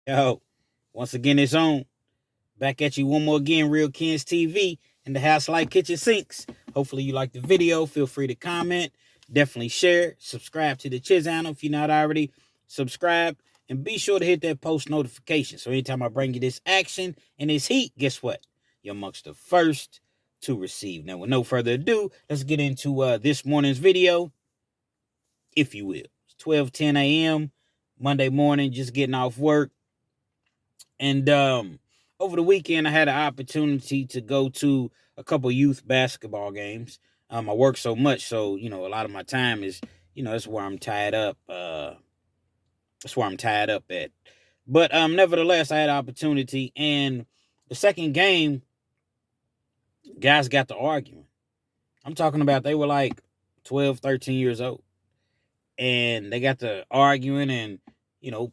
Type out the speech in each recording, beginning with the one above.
Yo, once again, it's on. Back at you one more again, Real Kens TV and the House Like Kitchen Sinks. Hopefully you like the video. Feel free to comment. Definitely share. Subscribe to the channel if you're not already subscribed. And be sure to hit that post notification. So anytime I bring you this action and this heat, guess what? You're amongst the first to receive. Now, with no further ado, let's get into this morning's video, if you will. It's 12:10 a.m. Monday morning, just getting off work. And over the weekend, I had an opportunity to go to a couple youth basketball games. I work so much, so a lot of my time is, that's where I'm tied up. That's where I'm tied up at. But nevertheless, I had an opportunity, and the second game, guys got to arguing. I'm talking about they were like 12, 13 years old, and they got to arguing and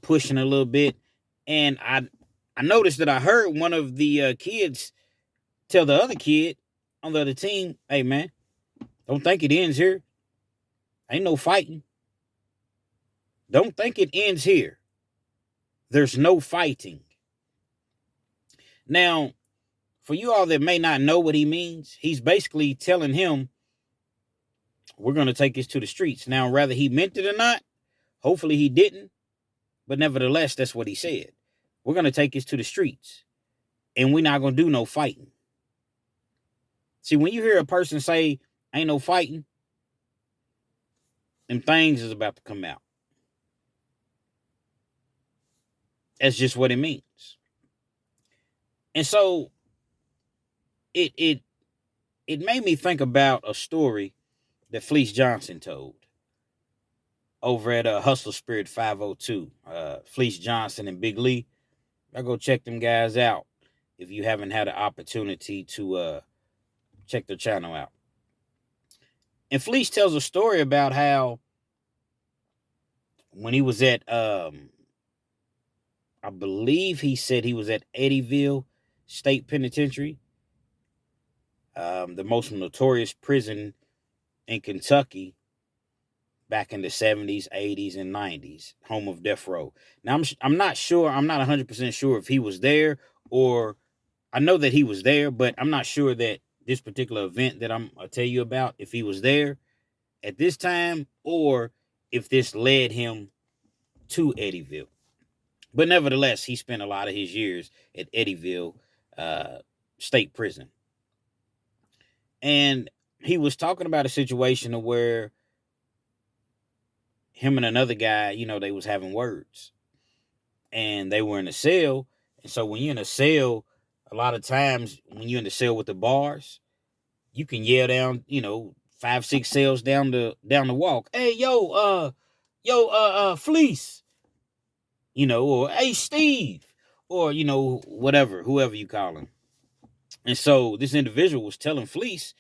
pushing a little bit, and I noticed that I heard one of the kids tell the other kid on the other team, "Hey man, don't think it ends here. Ain't no fighting. Don't think it ends here. There's no fighting." Now, for you all that may not know what he means, he's basically telling him, "We're going to take this to the streets." Now, whether he meant it or not, hopefully he didn't, but nevertheless, that's what he said. We're going to take this to the streets, and we're not going to do no fighting. See, when you hear a person say, "Ain't no fighting," them things is about to come out. That's just what it means. And so it it it made me think about a story that Fleece Johnson told over at Hustle Spirit 502. Fleece Johnson and Big Lee. I go check them guys out if you haven't had an opportunity to check their channel out. And Fleece tells a story about how when he was at I believe he said he was at Eddyville State Penitentiary, the most notorious prison in Kentucky back in the 70s, 80s, and 90s, home of death row. Now, I'm not sure, I'm not 100% sure if he was there, or I know that he was there, but I'm not sure that this particular event that I'll tell you about, if he was there at this time, or if this led him to Eddyville. But nevertheless, he spent a lot of his years at Eddyville State Prison. And he was talking about a situation where him and another guy, they was having words. And they were in a cell. And so when you're in a cell, a lot of times when you're in the cell with the bars, you can yell down, 5, 6 cells down the walk. "Hey, Fleece," or "Hey, Steve," or whatever, whoever you call him. And so this individual was telling Fleece,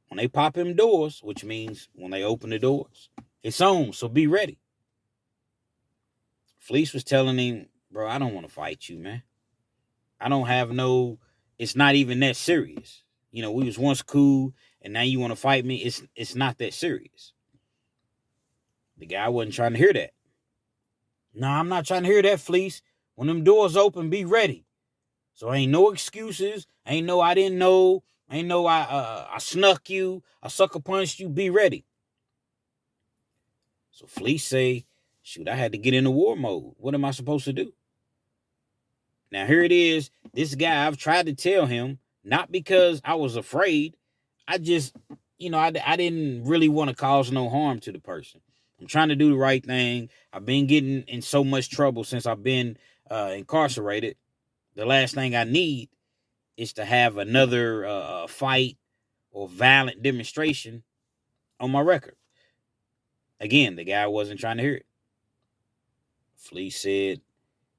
when they pop him doors, which means when they open the doors, it's on, so be ready. Fleece was telling him, "Bro, I don't want to fight you, man. I don't have no, it's not even that serious. We was once cool, and now you want to fight me. It's not that serious." The guy wasn't trying to hear that. "No, I'm not trying to hear that, Fleece. When them doors open, be ready. So ain't no excuses. Ain't no I didn't know. Ain't no I snuck you. I sucker punched you. Be ready." So Fleece say, "Shoot, I had to get into war mode. What am I supposed to do?" Now here it is. This guy, I've tried to tell him, not because I was afraid. I just, I didn't really want to cause no harm to the person. I'm trying to do the right thing. I've been getting in so much trouble since I've been incarcerated. The last thing I need is to have another fight or violent demonstration on my record. Again, the guy wasn't trying to hear it. Fleece said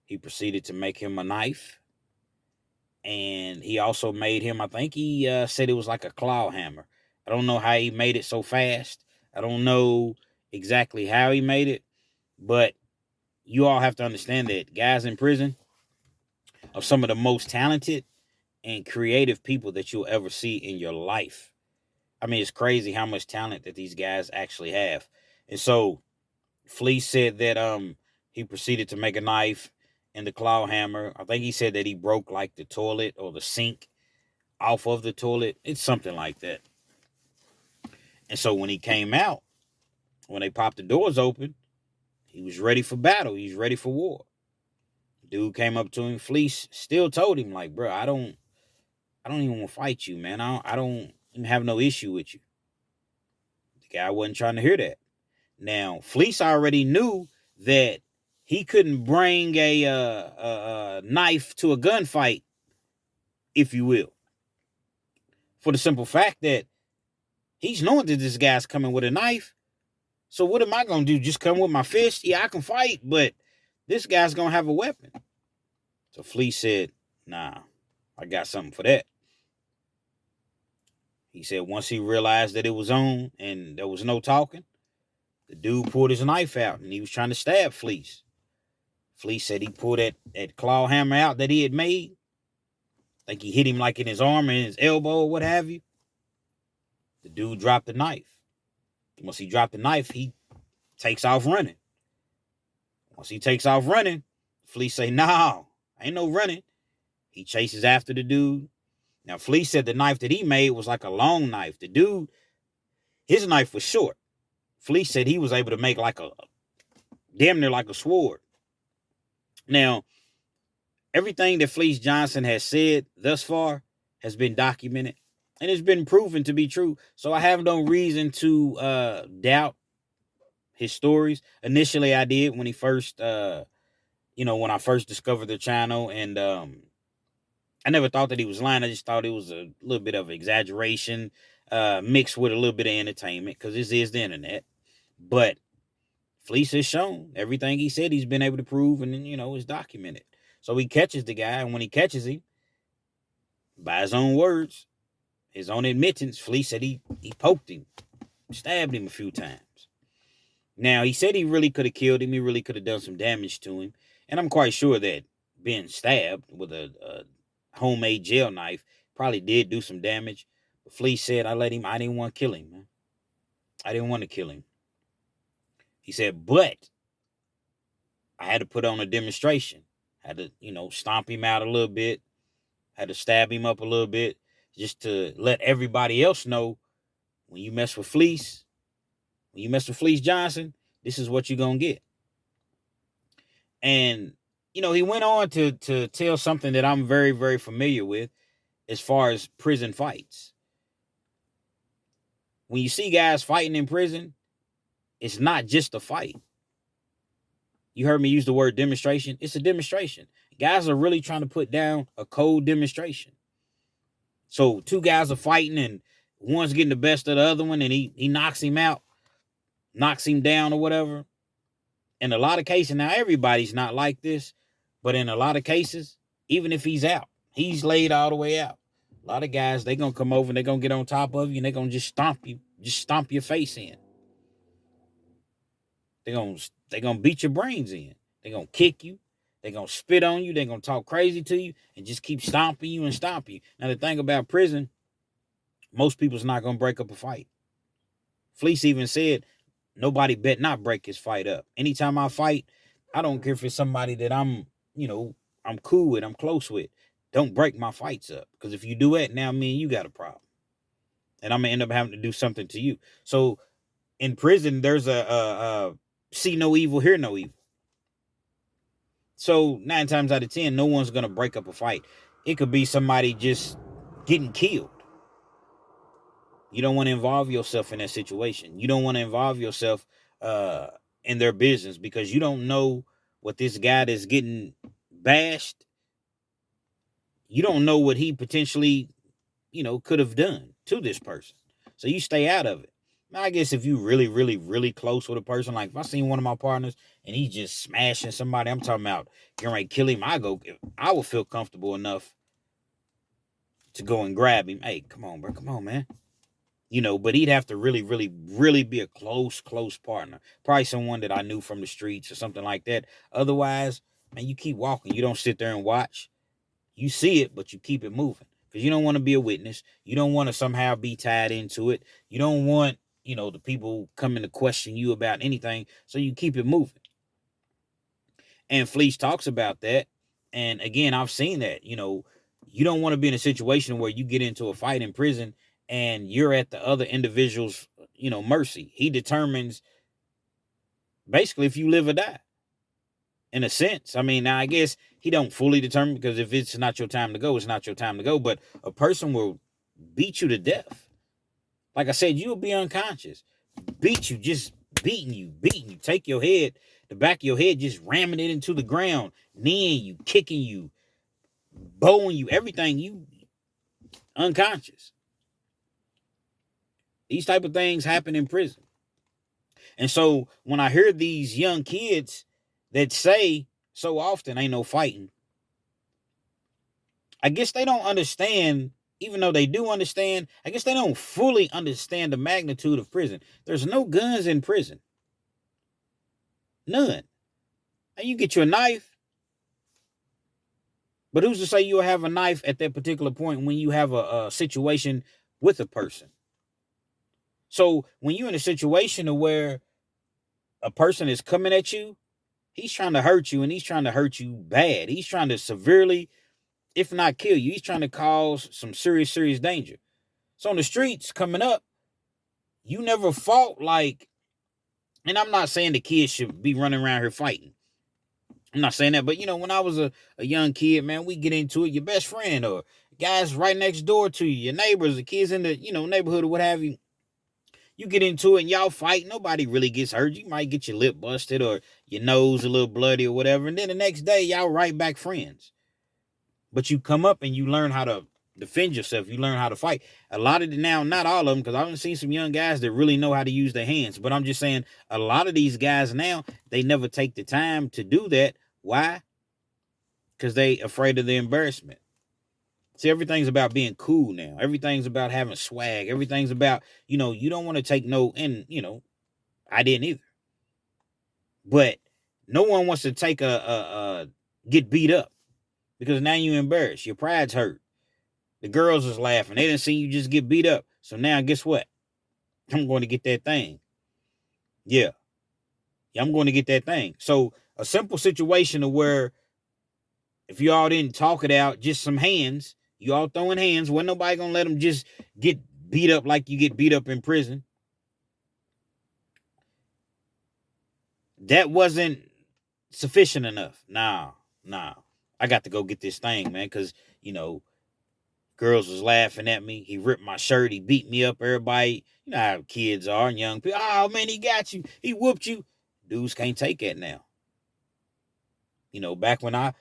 he proceeded to make him a knife. And he also made him, I think he said it was like a claw hammer. I don't know how he made it so fast. I don't know exactly how he made it. But you all have to understand that guys in prison are some of the most talented and creative people that you'll ever see in your life. I mean, it's crazy how much talent that these guys actually have. And so Fleece said that he proceeded to make a knife, and the claw hammer. I think he said that he broke like the toilet or the sink off of the toilet. It's something like that. And so when he came out, when they popped the doors open, he was ready for battle. He was ready for war. Dude came up to him. Fleece still told him, like, bro, I don't even want to fight you, man. I don't even have no issue with you. The guy wasn't trying to hear that. Now, Fleece already knew that he couldn't bring a knife to a gunfight, if you will, for the simple fact that he's knowing that this guy's coming with a knife. So what am I going to do? Just come with my fist? Yeah, I can fight, but this guy's going to have a weapon. So Fleece said, nah, I got something for that. He said once he realized that it was on and there was no talking, the dude pulled his knife out and he was trying to stab Fleece. Fleece said he pulled that claw hammer out that he had made. I think he hit him like in his arm and his elbow or what have you. The dude dropped the knife. Once he dropped the knife, he takes off running. Once he takes off running, Fleece say, "No, ain't no running." He chases after the dude. Now, Fleece said the knife that he made was like a long knife. The dude, his knife was short. Fleece said he was able to make like a damn near like a sword. Now, everything that Fleece Johnson has said thus far has been documented and it's been proven to be true. So I have no reason to doubt his stories. Initially, I did when he first, when I first discovered the channel, and I never thought that he was lying. I just thought it was a little bit of exaggeration mixed with a little bit of entertainment because this is the internet. But Fleece has shown everything he said he's been able to prove, and it's documented. So he catches the guy, and when he catches him, by his own words, his own admittance, Fleece said he poked him, stabbed him a few times. Now, he said he really could have killed him. He really could have done some damage to him. And I'm quite sure that being stabbed with a homemade gel knife probably did do some damage. But Fleece said, I didn't want to kill him, man. I didn't want to kill him. He said, but I had to put on a demonstration. Had to, stomp him out a little bit. Had to stab him up a little bit just to let everybody else know when you mess with Fleece, when you mess with Fleece Johnson, this is what you're going to get. And, he went on to tell something that I'm very, very familiar with as far as prison fights. When you see guys fighting in prison, it's not just a fight. You heard me use the word demonstration. It's a demonstration. Guys are really trying to put down a cold demonstration. So two guys are fighting and one's getting the best of the other one and he knocks him out, knocks him down or whatever. In a lot of cases, now everybody's not like this, but in a lot of cases, even if he's out, he's laid all the way out. A lot of guys, they're going to come over and they're going to get on top of you and they're going to just stomp your face in. They're going to beat your brains in. They're going to kick you. They're going to spit on you. They're going to talk crazy to you and just keep stomping you and stomping you. Now, the thing about prison, most people's not going to break up a fight. Fleece even said, nobody bet not break his fight up. Anytime I fight, I don't care if it's somebody that I'm cool with, I'm close with. Don't break my fights up. Because if you do that, now me and you got a problem. And I'm going to end up having to do something to you. So in prison, there's a see no evil, hear no evil. So 9 times out of 10, no one's going to break up a fight. It could be somebody just getting killed. You don't want to involve yourself in that situation. You don't want to involve yourself in their business because you don't know what this guy that's getting bashed, you don't know what he potentially, could have done to this person. So you stay out of it. Now, I guess if you really, really, really close with a person, like if I seen one of my partners and he's just smashing somebody, I'm talking about getting ready to kill him, I would feel comfortable enough to go and grab him. Hey, come on, bro. Come on, man. But he'd have to really, really, really be a close partner. Probably someone that I knew from the streets or something like that. Otherwise, man, you keep walking. You don't sit there and watch. You see it, but you keep it moving. Because you don't want to be a witness. You don't want to somehow be tied into it. You don't want, the people coming to question you about anything. So you keep it moving. And Fleece talks about that And again, I've seen that. You don't want to be in a situation where you get into a fight in prison and you're at the other individual's, mercy. He determines basically if you live or die. In a sense. I mean, now I guess he don't fully determine, because if it's not your time to go, it's not your time to go. But a person will beat you to death. Like I said, you'll be unconscious. Beat you, just beating you. Take your head, the back of your head, just ramming it into the ground, kneeing you, kicking you, bowing you, everything, you unconscious. These type of things happen in prison. And so when I hear these young kids that say so often ain't no fighting, I guess they don't understand. Even though they do understand, I guess they don't fully understand the magnitude of prison. There's no guns in prison. None. And you get your knife, but who's to say you'll have a knife at that particular point when you have a situation with a person? So when you're in a situation where a person is coming at you, he's trying to hurt you, and he's trying to hurt you bad. He's trying to severely, if not kill you, he's trying to cause some serious, serious danger. So on the streets coming up, you never fought like, and I'm not saying the kids should be running around here fighting. I'm not saying that, but when I was a young kid, man, we get into it. Your best friend or guys right next door to you, your neighbors, the kids in the neighborhood or what have you. You get into it and y'all fight. Nobody really gets hurt. You might get your lip busted or your nose a little bloody or whatever, and then the next day y'all right back friends. But you come up and you learn how to defend yourself. You learn how to fight. A lot of now, not all of them, because I've seen some young guys that really know how to use their hands. But I'm just saying, a lot of these guys now, they never take the time to do that. Why? Because they afraid of the embarrassment. See, everything's about being cool now. Everything's about having swag. Everything's about, you don't want to take no, and, I didn't either. But no one wants to take get beat up, because now you're embarrassed. Your pride's hurt. The girls is laughing. They didn't see you just get beat up. So now guess what? I'm going to get that thing. Yeah, I'm going to get that thing. So a simple situation of where if you all didn't talk it out, just some hands, you all throwing hands, wasn't nobody going to let them just get beat up like you get beat up in prison. That wasn't sufficient enough. Nah. I got to go get this thing, man, because, girls was laughing at me. He ripped my shirt. He beat me up. Everybody, you know how kids are and young people. Oh, man, he got you. He whooped you. Dudes can't take that now. Back when I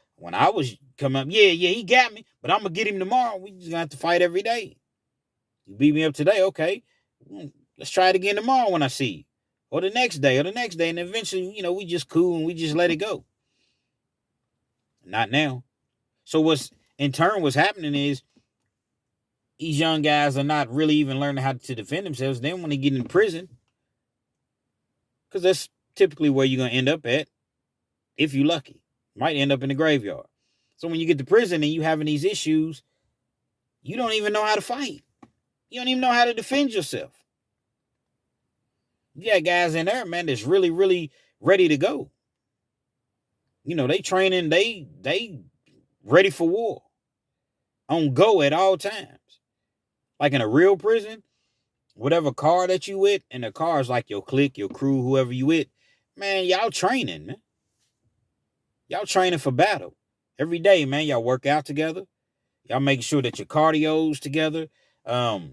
was coming up, yeah, he got me, but I'm going to get him tomorrow. We just going to have to fight every day. You beat me up today, okay. Let's try it again tomorrow when I see you. Or the next day. And eventually, we just cool and we just let it go. Not now. So what's happening is these young guys are not really even learning how to defend themselves. Then when they get in prison, because that's typically where you're going to end up at, if you're lucky. Might end up in the graveyard. So when you get to prison and you having these issues, you don't even know how to fight. You don't even know how to defend yourself. You got guys in there, man, that's really, really ready to go. They training, they ready for war. On go at all times. Like in a real prison, whatever car that you with, and the car is like your clique, your crew, whoever you with, man, y'all training, man. Y'all training for battle. Every day, man, y'all work out together. Y'all making sure that your cardio's together. And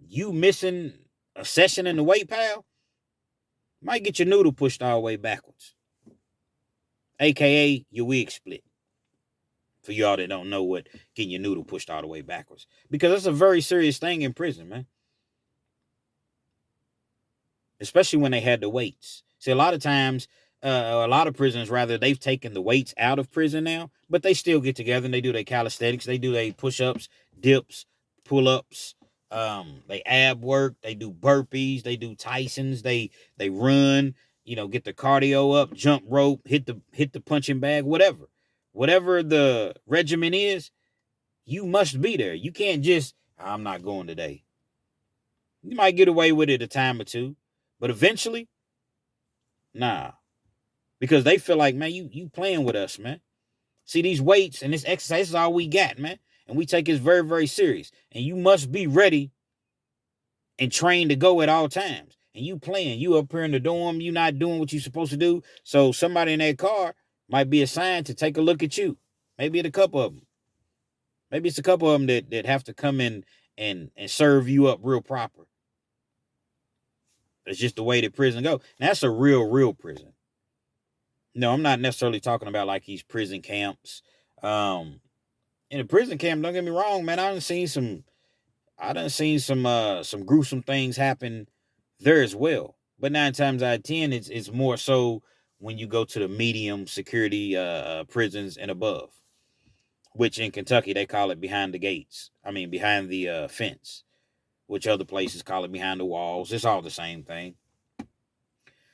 you missing a session in the weight pile, might get your noodle pushed all the way backwards. AKA your wig split. For y'all that don't know what getting your noodle pushed all the way backwards. Because that's a very serious thing in prison, man. Especially when they had the weights. See, a lot of times, a lot of prisons, rather, they've taken the weights out of prison now, but they still get together and they do their calisthenics. They do their push-ups, dips, pull-ups. They ab work. They do burpees. They do Tysons. They run. Get the cardio up, jump rope, hit the punching bag, whatever. Whatever the regimen is, you must be there. You can't just, I'm not going today. You might get away with it a time or two, but eventually, nah. because they feel like, man, you playing with us, man. See, these weights and this exercise is all we got, man. And we take it very, very serious. And you must be ready and trained to go at all times. And you playing, you up here in the dorm, you not doing what you're supposed to do. So somebody in that car might be assigned to take a look at you. Maybe it's a couple of them. Maybe it's a couple of them that have to come in and serve you up real proper. It's just the way that prison go. And that's a real prison. No, I'm not necessarily talking about like these prison camps. In a prison camp, don't get me wrong, man. I done seen some gruesome things happen there as well. But 9 times out of 10, it's more so when you go to the medium security prisons and above, which in Kentucky they call it behind the gates. I mean behind the fence, which other places call it behind the walls. It's all the same thing.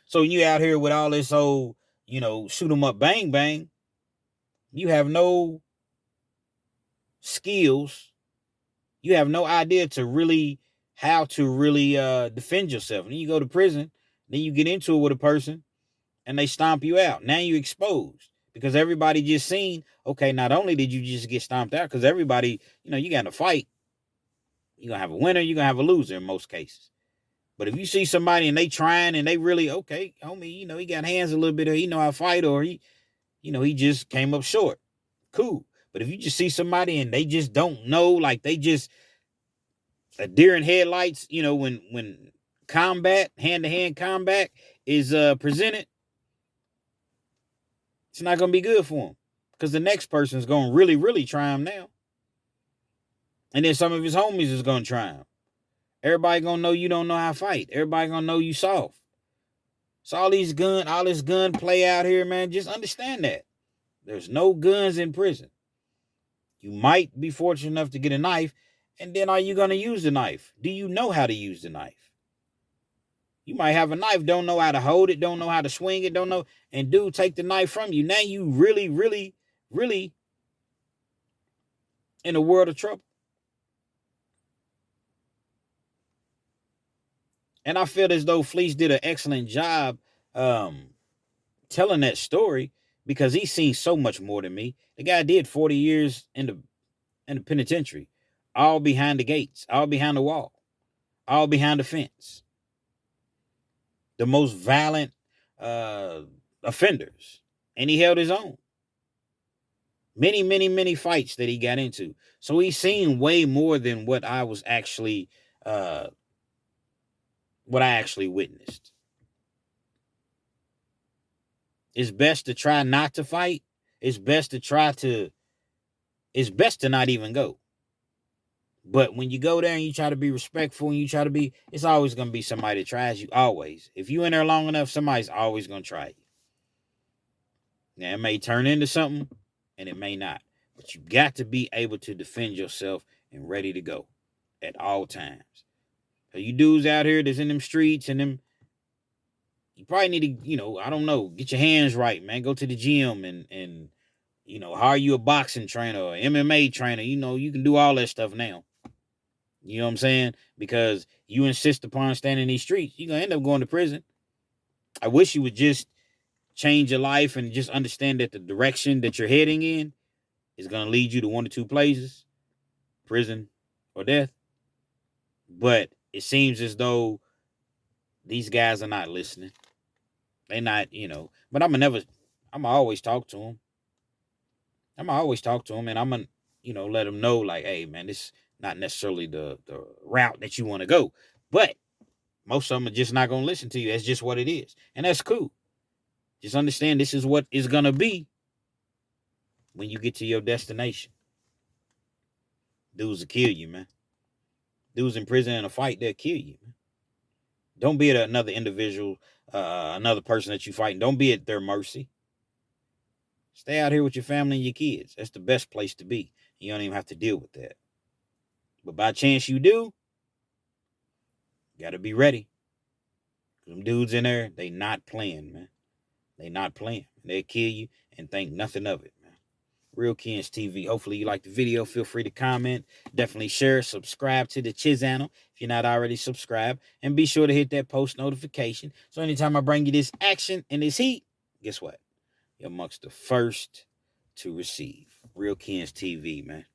So when you out here with all this old, shoot 'em up, bang bang, you have no skills. You have no idea how to really defend yourself. And then you go to prison, then you get into it with a person, and they stomp you out. Now you exposed because everybody just seen. Okay, not only did you just get stomped out, because everybody, you got in a fight. You're gonna have a winner. You're gonna have a loser in most cases. But if you see somebody and they trying and they really, okay, homie, he got hands a little bit, or he know how to fight, or he just came up short. Cool. But if you just see somebody and they just don't know, like they just a deer in headlights, when combat, hand-to-hand combat is presented, it's not going to be good for him because the next person's going to really, really try him now. And then some of his homies is going to try him. Everybody going to know you don't know how to fight. Everybody going to know you soft. So all this gun play out here, man, just understand that. There's no guns in prison. You might be fortunate enough to get a knife, and then are you going to use the knife? Do you know how to use the knife? You might have a knife, don't know how to hold it, don't know how to swing it, don't know, and dude take the knife from you. Now you really, really, really in a world of trouble. And I feel as though Fleece did an excellent job telling that story because he's seen so much more than me. The guy did 40 years in the penitentiary, all behind the gates, all behind the wall, all behind the fence. The most violent offenders. And he held his own. Many, many, many fights that he got into. So he's seen way more than what I was actually witnessed. It's best to try not to fight. It's best to not even go. But when you go there and you try to be respectful and it's always going to be somebody that tries you, always. If you in there long enough, somebody's always going to try you. Now, it may turn into something and it may not. But you got to be able to defend yourself and ready to go at all times. So you dudes out here that's in them streets and them, you probably need to, I don't know, get your hands right, man. Go to the gym and hire you a boxing trainer or MMA trainer. You can do all that stuff now. You know what I'm saying? Because you insist upon standing in these streets, you're going to end up going to prison. I wish you would just change your life and just understand that the direction that you're heading in is going to lead you to one or two places, prison or death. But it seems as though these guys are not listening. They're not, but I'm going to always talk to them. And I'm going to, let them know like, hey, man, this not necessarily the route that you want to go. But most of them are just not going to listen to you. That's just what it is. And that's cool. Just understand this is what it's going to be when you get to your destination. Dudes will kill you, man. Dudes in prison in a fight, they'll kill you, man. Don't be at another individual, another person that you fighting. Don't be at their mercy. Stay out here with your family and your kids. That's the best place to be. You don't even have to deal with that. But by chance you do, you got to be ready. Them dudes in there, they not playing, man. They not playing. They'll kill you and think nothing of it, man. Real Kens TV. Hopefully you like the video. Feel free to comment. Definitely share. Subscribe to the channel if you're not already subscribed. And be sure to hit that post notification. So anytime I bring you this action and this heat, guess what? You're amongst the first to receive. Real Kens TV, man.